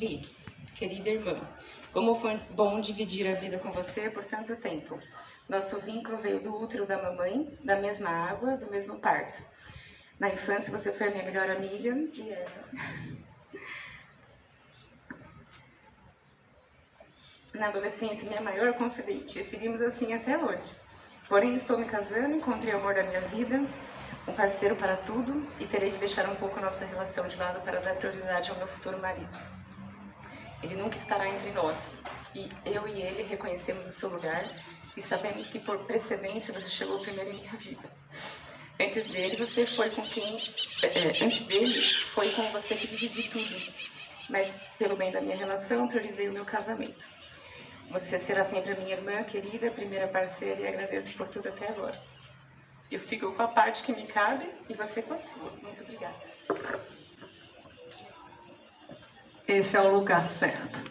Li, querida irmã, como foi bom dividir a vida com você por tanto tempo. Nosso vínculo veio do útero da mamãe, da mesma água, do mesmo parto. Na infância você foi a minha melhor amiga e na adolescência minha maior confidente. E seguimos assim até hoje. Porém estou me casando, encontrei o amor da minha vida, um parceiro para tudo e terei que deixar um pouco nossa relação de lado para dar prioridade ao meu futuro marido. Ele nunca estará entre nós, e eu e ele reconhecemos o seu lugar e sabemos que por precedência você chegou primeiro em minha vida. Antes dele foi com você que dividi tudo, mas pelo bem da minha relação priorizei o meu casamento. Você será sempre a minha irmã querida, a primeira parceira e agradeço por tudo até agora. Eu fico com a parte que me cabe e você com a sua. Muito obrigada. Esse é o lugar certo.